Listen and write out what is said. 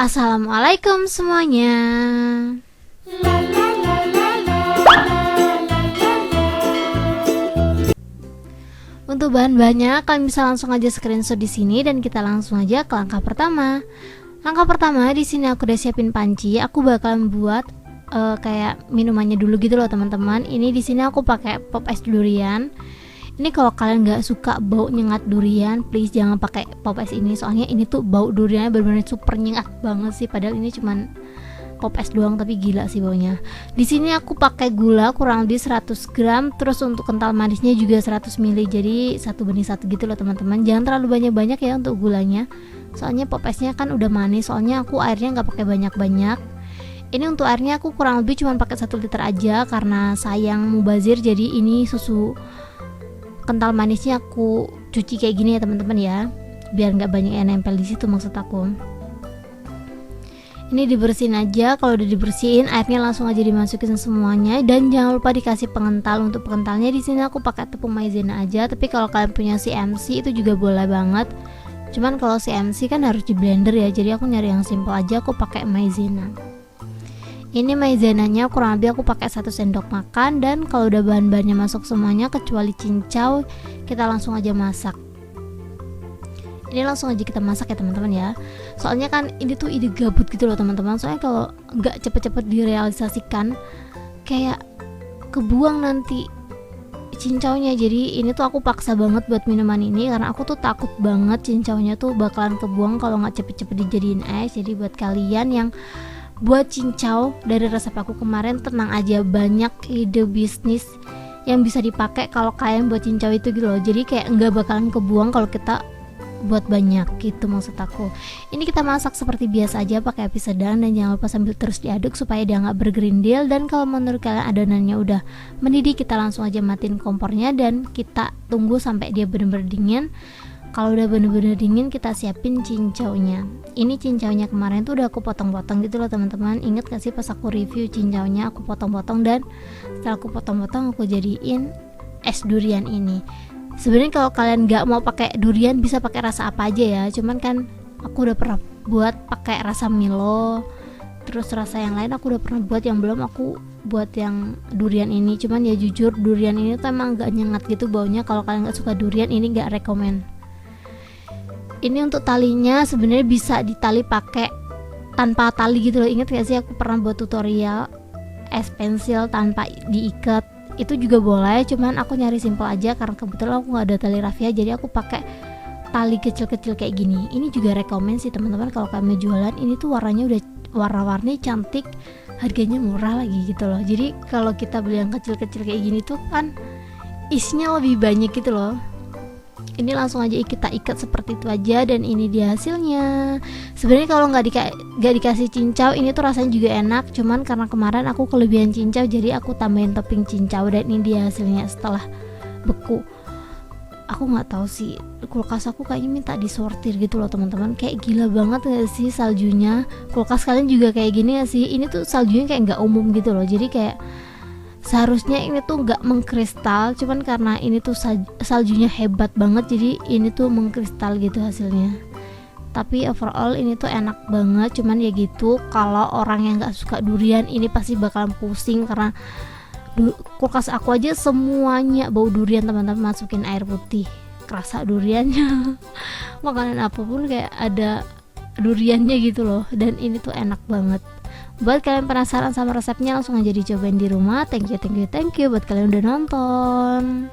Assalamualaikum semuanya. Untuk bahan-bahannya kalian bisa langsung aja screenshot di sini dan kita langsung aja ke langkah pertama. Langkah pertama di sini aku udah siapin panci. Aku bakalan buat kayak minumannya dulu gitu loh teman-teman. Ini di sini aku pakai pop es durian. Ini kalau kalian nggak suka bau nyengat durian, please jangan pakai pop es ini. Soalnya ini tuh bau duriannya benar-benar super nyengat banget sih. Padahal ini cuman pop es doang tapi gila sih baunya. Di sini aku pakai gula kurang lebih 100 gram. Terus untuk kental manisnya juga 100 ml. Jadi 1:1 gitu loh teman-teman. Jangan terlalu banyak-banyak ya untuk gulanya. Soalnya pop esnya kan udah manis. Soalnya aku airnya nggak pakai banyak-banyak. Ini untuk airnya aku kurang lebih cuma pakai 1 liter aja karena sayang mubazir. Jadi ini susu kental manisnya aku cuci kayak gini ya teman-teman ya, biar nggak banyak yang nempel di situ maksud aku. Ini dibersihin aja. Kalau udah dibersihin airnya langsung aja dimasukin semuanya dan jangan lupa dikasih pengental. Untuk pengentalnya di sini aku pakai tepung maizena aja, tapi kalau kalian punya CMC itu juga boleh banget. Cuman kalau CMC kan harus di blender ya, jadi aku nyari yang simple aja, aku pakai maizena. Ini maizenanya kurang lebih aku pakai 1 sendok makan. Dan kalau udah bahan-bahannya masuk semuanya kecuali cincau, kita langsung aja masak. Ini langsung aja kita masak ya teman-teman ya. Soalnya kan ini tuh ide gabut gitu loh teman-teman. Soalnya kalau nggak cepet-cepet direalisasikan kayak kebuang nanti cincaunya. Jadi ini tuh aku paksa banget buat minuman ini karena aku tuh takut banget cincaunya tuh bakalan kebuang kalau nggak cepet-cepet dijadiin es. Jadi buat kalian yang buat cincau dari resep aku kemarin, tenang aja, banyak ide bisnis yang bisa dipakai kalau kalian buat cincau itu gitu loh. Jadi kayak nggak bakalan kebuang kalau kita buat banyak gitu maksud aku. Ini kita masak seperti biasa aja pakai api sedang dan jangan lupa sambil terus diaduk supaya dia nggak bergerindil. Dan kalau menurut kalian adonannya udah mendidih, kita langsung aja matiin kompornya dan kita tunggu sampai dia benar-benar dingin. Kalau udah bener-bener dingin kita siapin cincaunya. Ini cincaunya kemarin tuh udah aku potong-potong gitu loh teman-teman. Ingat gak sih pas aku review cincaunya aku potong-potong, dan setelah aku potong-potong aku jadiin es durian ini. Sebenarnya kalau kalian nggak mau pakai durian bisa pakai rasa apa aja ya. Cuman kan aku udah pernah buat pakai rasa Milo. Terus rasa yang lain aku udah pernah buat, yang belum aku buat yang durian ini. Cuman ya jujur durian ini tuh emang gak nyengat gitu baunya. Kalau kalian gak suka durian ini gak rekomen. Ini untuk talinya sebenarnya bisa ditali pakai tanpa tali gitu loh. Ingat gak sih aku pernah buat tutorial es pensil tanpa diikat, itu juga boleh. Cuman aku nyari simple aja karena kebetulan aku gak ada tali raffia, jadi aku pakai tali kecil-kecil kayak gini. Ini juga rekomen sih teman-teman kalau kalian jualan. Ini tuh warnanya udah warna-warni cantik, harganya murah lagi gitu loh. Jadi kalau kita beli yang kecil-kecil kayak gini tuh kan isinya lebih banyak gitu loh. Ini langsung aja kita ikat seperti itu aja, dan ini dia hasilnya. Sebenarnya kalau nggak dikasih cincau ini tuh rasanya juga enak. Cuman karena kemarin aku kelebihan cincau jadi aku tambahin topping cincau, dan ini dia hasilnya setelah beku. Aku nggak tahu sih, kulkas aku kayaknya minta disortir gitu loh teman-teman. Kayak gila banget gak sih saljunya? Kulkas kalian juga kayak gini gak sih? Ini tuh saljunya kayak nggak umum gitu loh. Jadi kayak seharusnya ini tuh nggak mengkristal, cuman karena ini tuh saljunya hebat banget jadi ini tuh mengkristal gitu hasilnya. Tapi overall ini tuh enak banget. Cuman ya gitu, kalau orang yang nggak suka durian ini pasti bakalan pusing karena kulkas aku aja semuanya bau durian teman-teman. Masukin air putih kerasa duriannya. Makanan apapun kayak ada duriannya gitu loh, dan ini tuh enak banget. Buat kalian penasaran sama resepnya langsung aja dicobain di rumah. Thank you buat kalian udah nonton.